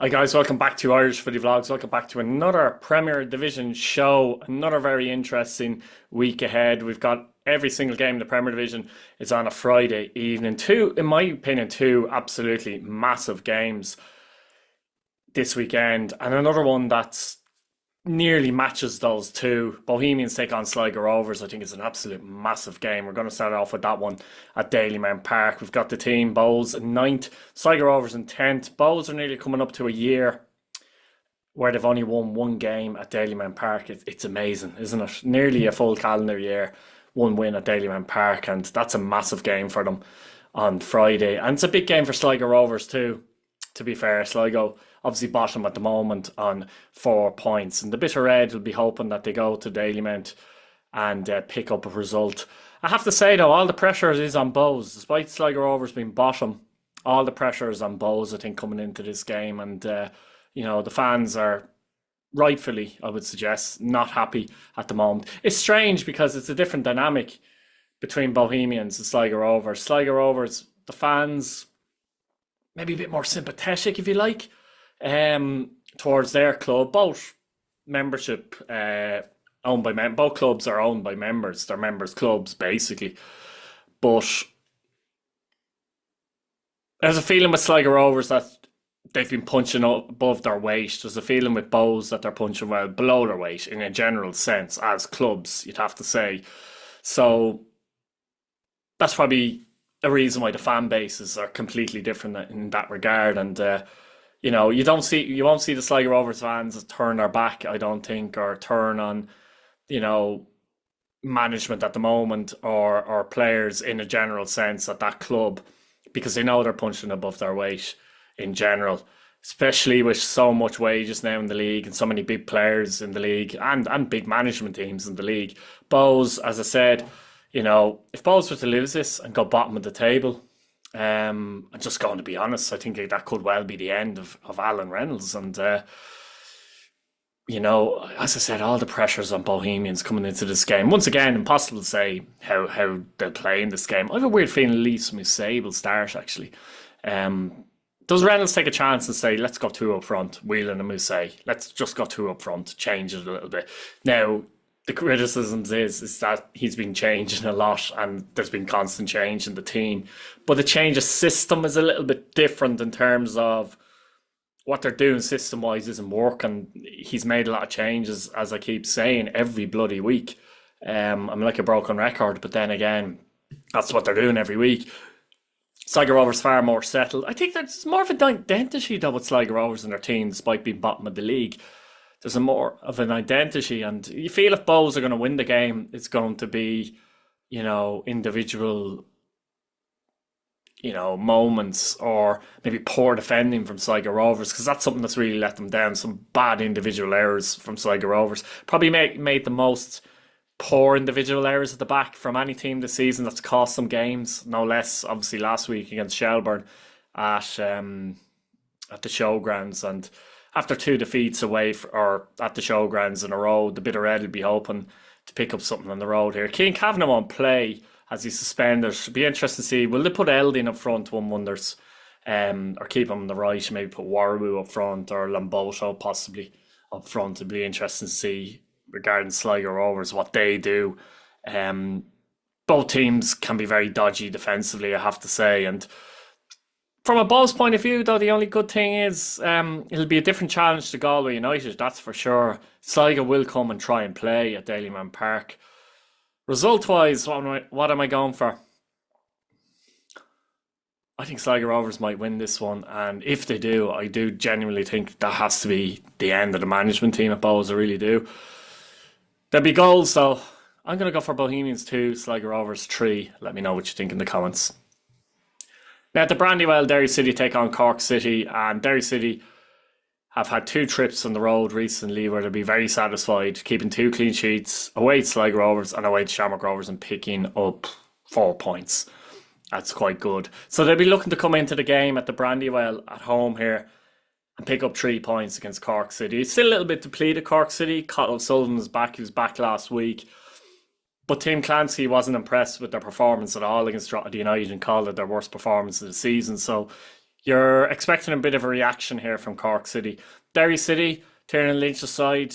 Hi guys, welcome back to Irish Footy Vlogs. Welcome back to another Premier Division show. Another very interesting week ahead. We've got every single game in the Premier Division is on a Friday evening. Two, in my opinion, two absolutely massive games this weekend, and another one that's nearly matches those two. Bohemians take on Sligo Rovers. I think it's an absolute massive game. We're going to start off with that one at Dalymount Park. We've got the team Bows in ninth, Sligo Rovers in 10th. Bows are nearly coming up to a year where they've only won one game at Dalymount Park. It's amazing, isn't it? Nearly a full calendar year, one win at Dalymount Park, and that's a massive game for them on Friday. And it's a big game for Sligo Rovers too, to be fair. Sligo obviously bottom at the moment on 4 points, and the Bitter Red will be hoping that they go to Dalymount and pick up a result. I have to say though, all the pressure is on Bows. Despite Sligo Rovers being bottom, all the pressure is on Bows, I think, coming into this game. And the fans are rightfully, I would suggest, not happy at the moment. It's strange because it's a different dynamic between Bohemians and Sligo Rovers. Sligo Rovers, the fans maybe a bit more sympathetic, if you like, towards their club. Both membership owned by both clubs are owned by members. They're members' clubs basically. But there's a feeling with Sligo Rovers that they've been punching up above their weight. There's a feeling with Bows that they're punching well below their weight in a general sense as clubs, you'd have to say. So that's probably a reason why the fan bases are completely different in that regard. And you won't see the Sligo Rovers fans turn their back, I don't think, or turn on management at the moment, or players in a general sense at that club, because they know they're punching above their weight in general, especially with so much wages now in the league and so many big players in the league and big management teams in the league. Bows, as I said, if Bows were to lose this and go bottom of the table, I'm just going to be honest, I think that could well be the end of Alan Reynolds. And as I said, all the pressures on Bohemians coming into this game. Once again, impossible to say how they'll play in this game. I have a weird feeling Leeds Mousset will start, actually. Does Reynolds take a chance and say, let's go two up front, Whelan and Mousset? Let's just go two up front, change it a little bit. Now, the criticisms is that he's been changing a lot and there's been constant change in the team. But the change of system is a little bit different in terms of what they're doing system-wise isn't working. He's made a lot of changes, as I keep saying, every bloody week. I'm like a broken record, but then again, that's what they're doing every week. Sligo Rovers far more settled. I think there's more of an identity though with Sligo Rovers and their team, despite being bottom of the league. There's a more of an identity, and you feel if Bows are going to win the game, it's going to be, individual, moments, or maybe poor defending from Sligo Rovers, because that's something that's really let them down. Some bad individual errors from Sligo Rovers. Probably made the most poor individual errors at the back from any team this season. That's cost some games, no less. Obviously, last week against Shelbourne at the showgrounds, and after two defeats away or at the showgrounds in a row, the Bitter Red will be hoping to pick up something on the road here. Cian Kavanagh won't play as he's suspended. It'll be interesting to see, will they put Eldin up front, one wonders, or keep him on the right, maybe put Warwu up front, or Lamboto possibly up front. It'll be interesting to see regarding Sligo Rovers what they do. Both teams can be very dodgy defensively, I have to say, and from a Bows point of view, though, the only good thing is it'll be a different challenge to Galway United, that's for sure. Sligo will come and try and play at Dalymount Park. Result-wise, what am I going for? I think Sligo Rovers might win this one, and if they do, I do genuinely think that has to be the end of the management team at Bows, I really do. There'll be goals, though. I'm going to go for Bohemians 2, Sligo Rovers 3. Let me know what you think in the comments. Now, at the Brandywell, Derry City take on Cork City, and Derry City have had two trips on the road recently where they'll be very satisfied, keeping two clean sheets, away to Sligo Rovers and away to Shamrock Rovers, and picking up 4 points. That's quite good. So they'll be looking to come into the game at the Brandywell at home here and pick up 3 points against Cork City. It's still a little bit depleted, Cork City. Cottle Sullivan is back. He was back last week. But Tim Clancy wasn't impressed with their performance at all against Drogheda United and called it their worst performance of the season. So You're expecting a bit of a reaction here from Cork City. Derry City, Tiernan Lynch aside,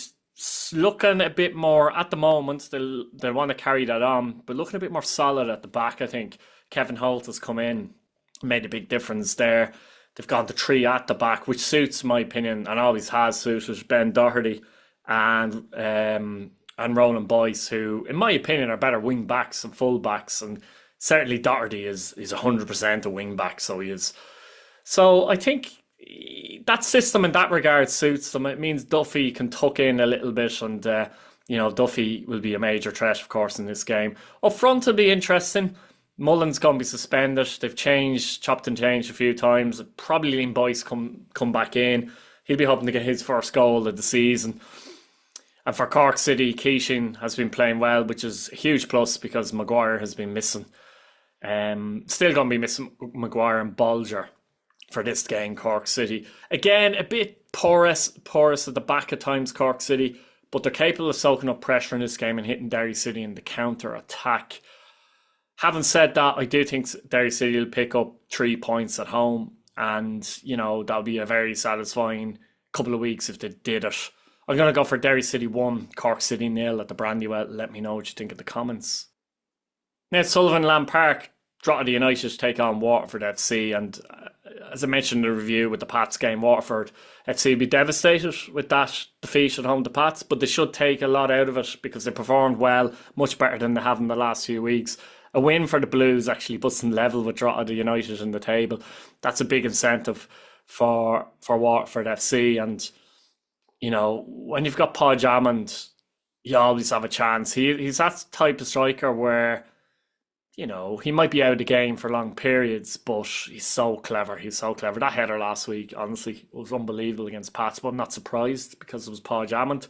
looking a bit more at the moment. They'll want to carry that on, but looking a bit more solid at the back. I think Kevin Holt has come in, made a big difference there. They've gone to three at the back, which suits my opinion and always has suited Ben Doherty and Roland Boyce, who, in my opinion, are better wing backs and full backs. And certainly Doherty is 100% a wing back, so he is. So I think that system in that regard suits them. It means Duffy can tuck in a little bit, and Duffy will be a major threat, of course, in this game. Up front will be interesting. Mullen's going to be suspended. They've chopped and changed a few times. Probably Liam Boyce come back in. He'll be hoping to get his first goal of the season. And for Cork City, Keishin has been playing well, which is a huge plus because Maguire has been missing. Still going to be missing Maguire and Bolger for this game, Cork City. Again, a bit porous at the back at times, Cork City, but they're capable of soaking up pressure in this game and hitting Derry City in the counter-attack. Having said that, I do think Derry City will pick up 3 points at home, and, that'll be a very satisfying couple of weeks if they did it. I'm going to go for Derry City 1, Cork City 0 at the Brandywell. Let me know what you think in the comments. Now, Sullivan Land Park, Drogheda United take on Waterford FC, and as I mentioned in the review with the Pats game, Waterford FC will be devastated with that defeat at home to Pats, but they should take a lot out of it because they performed well, much better than they have in the last few weeks. A win for the Blues actually puts them level with Drogheda United in the table. That's a big incentive for Waterford FC, and when you've got Podge Hammond, you always have a chance. He's that type of striker where he might be out of the game for long periods, but he's so clever. He's so clever. That header last week, honestly, was unbelievable against Pats, but I'm not surprised because it was Podge Hammond.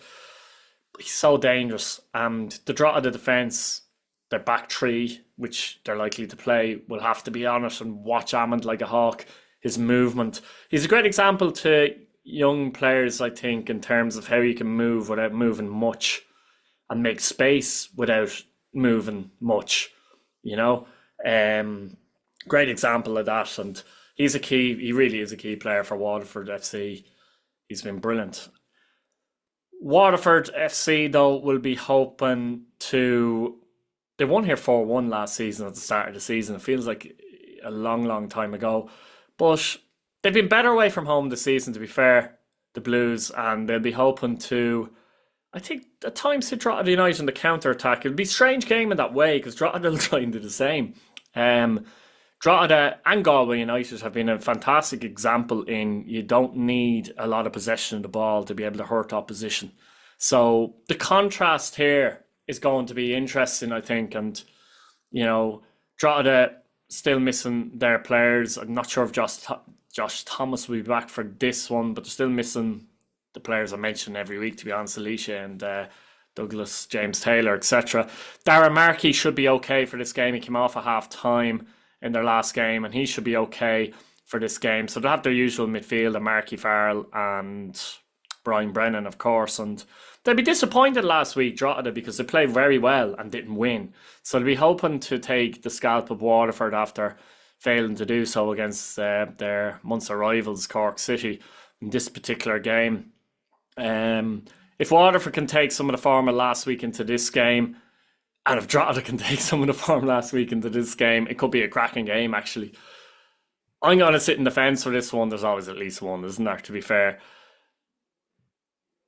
He's so dangerous. And the Drogheda defence, their back three, which they're likely to play, will have to be on it and watch Hammond like a hawk. His movement. He's a great example to young players, I think, in terms of how you can move without moving much and make space without moving much. Great example of that, and he really is a key player for Waterford FC. He's been brilliant. Waterford FC, though, will be hoping to... They won here 4-1 last season at the start of the season. It feels like a long time ago. But they've been better away from home this season, to be fair, the Blues, and they'll be hoping to... I think at times to Drogheda United in the counter-attack. It'll be a strange game in that way because Drogheda will try and do the same. Drogheda and Galway United have been a fantastic example in you don't need a lot of possession of the ball to be able to hurt opposition. So the contrast here is going to be interesting, I think. And, Drogheda still missing their players. I'm not sure if Josh Thomas will be back for this one, but they're still missing the players I mention every week, to be honest, Alicia and Douglas, James Taylor, etc. Darren Markey should be okay for this game. He came off at half-time in their last game, and he should be okay for this game. So they'll have their usual midfield, Markey Farrell and Brian Brennan, of course. And they'll be disappointed last week, Drogheda, because they played very well and didn't win. So they'll be hoping to take the scalp of Waterford after failing to do so against their Munster rivals, Cork City, in this particular game. If Waterford can take some of the form of last week into this game, and if Drogheda can take some of the form last week into this game, it could be a cracking game, actually. I'm going to sit in the fence for this one. There's always at least one, isn't there, to be fair?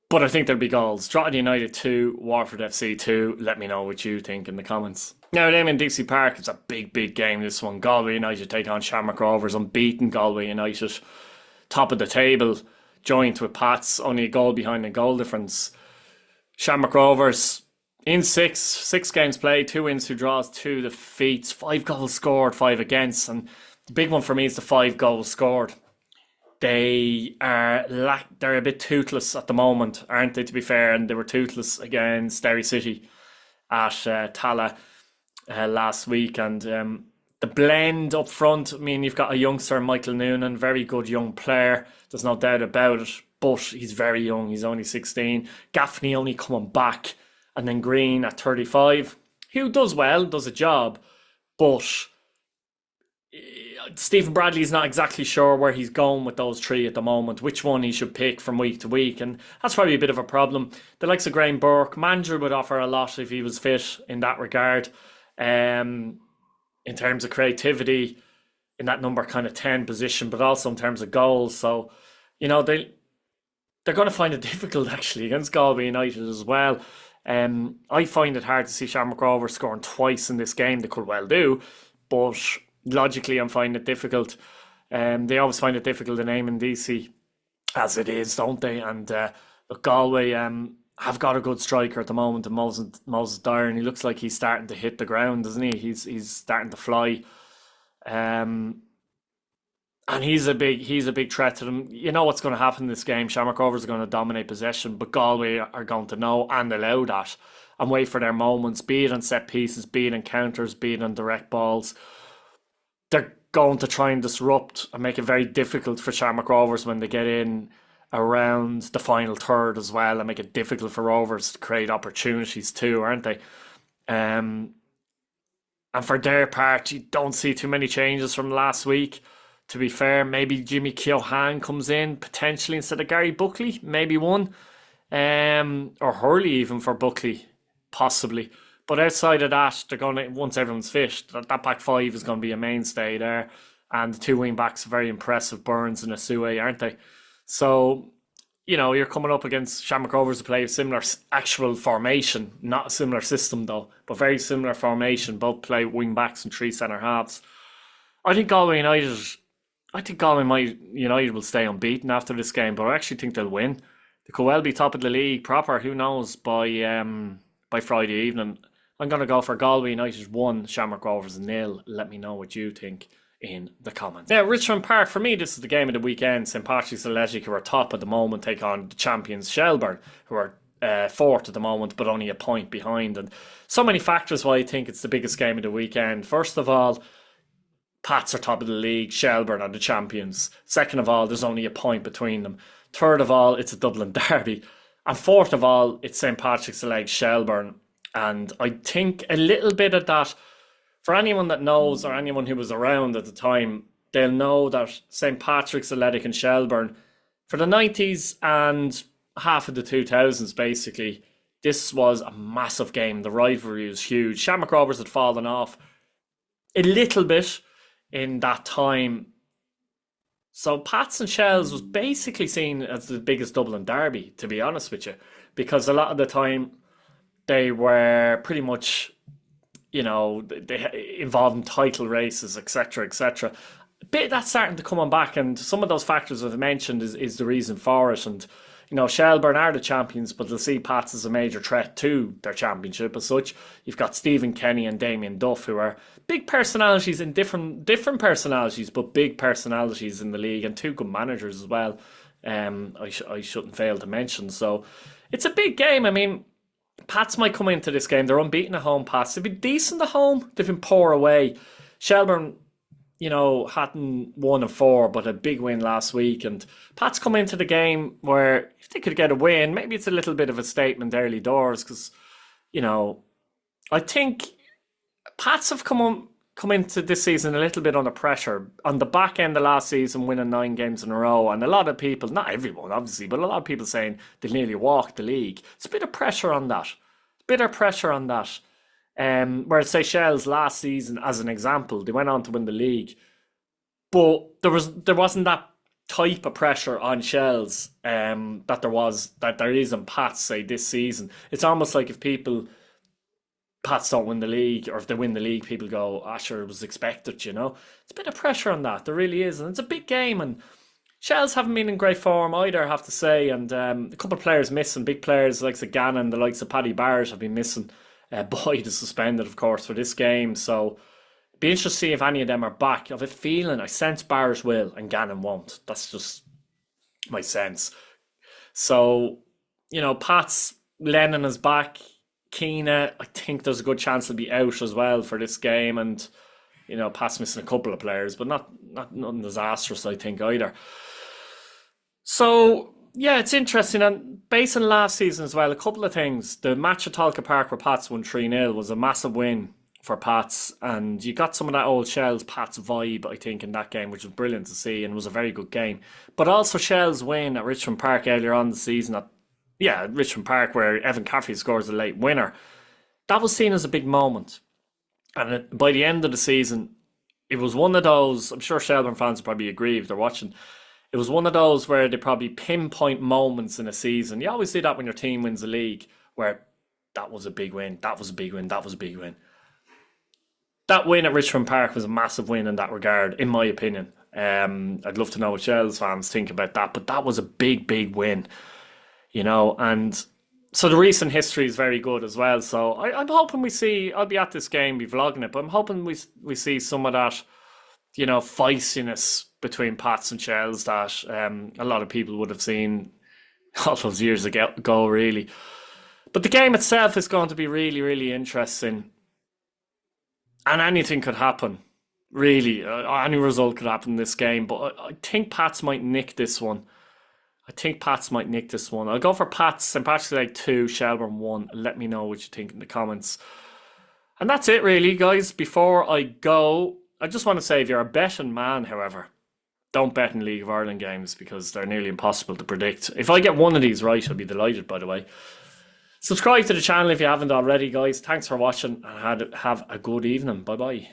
But I think there'll be goals. Drogheda United 2, Waterford FC 2. Let me know what you think in the comments. Now, in Dixie Park, it's a big game, this one. Galway United take on Shamrock Rovers. Unbeaten Galway United. Top of the table. Joint with Pats, only a goal behind the goal difference. Shamrock Rovers in six games played, 2 wins, 2 draws, 2 defeats, 5 goals scored, 5 against, and the big one for me is the 5 goals scored. They're a bit toothless at the moment, aren't they, to be fair? And they were toothless against Derry City at Tala last week, and the blend up front, I mean, you've got a youngster, Michael Noonan, very good young player. There's no doubt about it, but he's very young. He's only 16. Gaffney only coming back. And then Green at 35, who does well, does a job. But Stephen Bradley's not exactly sure where he's going with those three at the moment, which one he should pick from week to week, and that's probably a bit of a problem. The likes of Graham Burke, Mandra would offer a lot if he was fit in that regard, in terms of creativity, in that number kind of 10 position, but also in terms of goals. So, they're going to find it difficult actually against Galway United as well. I find it hard to see Shamrock Rovers scoring twice in this game. They could well do, but logically I'm finding it difficult. They always find it difficult in Eamon DC as it is, don't they? And look, Galway have got a good striker at the moment, and Moses Dyer, and he looks like he's starting to hit the ground, doesn't he? He's starting to fly. And he's a big threat to them. You know what's going to happen in this game. Shamrock Rovers are going to dominate possession, but Galway are going to know and allow that and wait for their moments, be it on set pieces, be it in counters, be it on direct balls. They're going to try and disrupt and make it very difficult for Shamrock Rovers when they get in around the final third as well, and make it difficult for Rovers to create opportunities too, aren't they? And for their part, you don't see too many changes from last week. To be fair, maybe Jimmy Keohane comes in potentially instead of Gary Buckley, maybe one, or Hurley even for Buckley, possibly. But outside of that, they're going to, once everyone's fit, that back five is going to be a mainstay there, and the two wing backs are very impressive, Burns and Asue, aren't they? So, you're coming up against Shamrock Rovers to play a similar actual formation, not a similar system though, but very similar formation. Both play wing backs and three centre halves. I think Galway United will stay unbeaten after this game, but I actually think they'll win. They could well be top of the league proper, who knows, by Friday evening. I'm going to go for Galway United 1, Shamrock Rovers 0. Let me know what you think in the comments. Now, Richmond Park, for me, this is the game of the weekend. St. Patrick's Athletic, who are top at the moment, take on the champions Shelbourne, who are fourth at the moment, but only a point behind. And so many factors why I think it's the biggest game of the weekend. First of all, Pats are top of the league, Shelbourne are the champions. Second of all, there's only a point between them. Third of all, it's a Dublin derby. And fourth of all, it's St. Patrick's Athletic, Shelbourne. And I think a little bit of that, for anyone that knows or anyone who was around at the time, they'll know that St. Patrick's Athletic and Shelbourne, for the 90s and half of the 2000s basically, this was a massive game. The rivalry was huge. Shamrock Rovers had fallen off a little bit in that time. So Pats and Shells was basically seen as the biggest Dublin derby, to be honest with you, because a lot of the time they were pretty much, they involved in title races, etc., etc. A bit that's starting to come on back, and some of those factors I've mentioned is the reason for it. And Shelbourne are the champions, but they'll see Pats as a major threat to their championship as such. You've got Stephen Kenny and Damien Duff, who are big personalities in different personalities, but big personalities in the league, and two good managers as well. I shouldn't fail to mention. So it's a big game. I mean, Pats might come into this game. They're unbeaten at home, Pats. They've been decent at home. They've been poor away. Shelbourne, hadn't won a 4, but a big win last week. And Pats come into the game where if they could get a win, maybe it's a little bit of a statement early doors, because, I think Pats have come into this season a little bit under pressure. On the back end of last season, winning 9 games in a row, and a lot of people, not everyone obviously, but a lot of people saying they nearly walked the league. It's a bit of pressure on that. Whereas say Shells last season, as an example, they went on to win the league, but there wasn't that type of pressure on Shells that there is on Pats, say, this season. It's almost like if Pats don't win the league, or if they win the league, people go, sure, it was expected, It's a bit of pressure on that, there really is, and it's a big game, and Shells haven't been in great form either, I have to say, and a couple of players missing, big players, the likes of Gannon, the likes of Paddy Barrett have been missing. Boyd is suspended, of course, for this game, so it'd be interesting to see if any of them are back. I have a feeling, I sense Barrett will and Gannon won't. That's just my sense. So, Pats, Lennon is back. Keena, I think there's a good chance he'll be out as well for this game, and Pats missing a couple of players, but not nothing disastrous, I think, either. So yeah, it's interesting, and based on last season as well, a couple of things. The match at Talca Park where Pats won 3-0 was a massive win for Pats, and you got some of that old Shells Pats vibe, I think, in that game, which was brilliant to see and was a very good game. But also Shells win at Richmond Park earlier on in the season, at Richmond Park, where Evan Caffrey scores a late winner. That was seen as a big moment. And by the end of the season, it was one of those, I'm sure Shelbourne fans will probably agree if they're watching, it was one of those where they probably pinpoint moments in a season. You always see that when your team wins a league, where that was a big win, that was a big win, that was a big win. That win at Richmond Park was a massive win in that regard, in my opinion. I'd love to know what Shells fans think about that, but that was a big, big win, and so the recent history is very good as well. So I'm hoping we see, I'll be at this game, be vlogging it, but I'm hoping we see some of that, feistiness between Pats and Shells that a lot of people would have seen all those years ago, really. But the game itself is going to be really, really interesting. And anything could happen, really. Any result could happen in this game. But I think Pats might nick this one. I'll go for Pats, St. Patrick's Day 2, Shelbourne 1. Let me know what you think in the comments. And that's it, really, guys. Before I go, I just want to say, if you're a betting man, however, don't bet in League of Ireland games because they're nearly impossible to predict. If I get one of these right, I'll be delighted, by the way. Subscribe to the channel if you haven't already, guys. Thanks for watching and have a good evening. Bye-bye.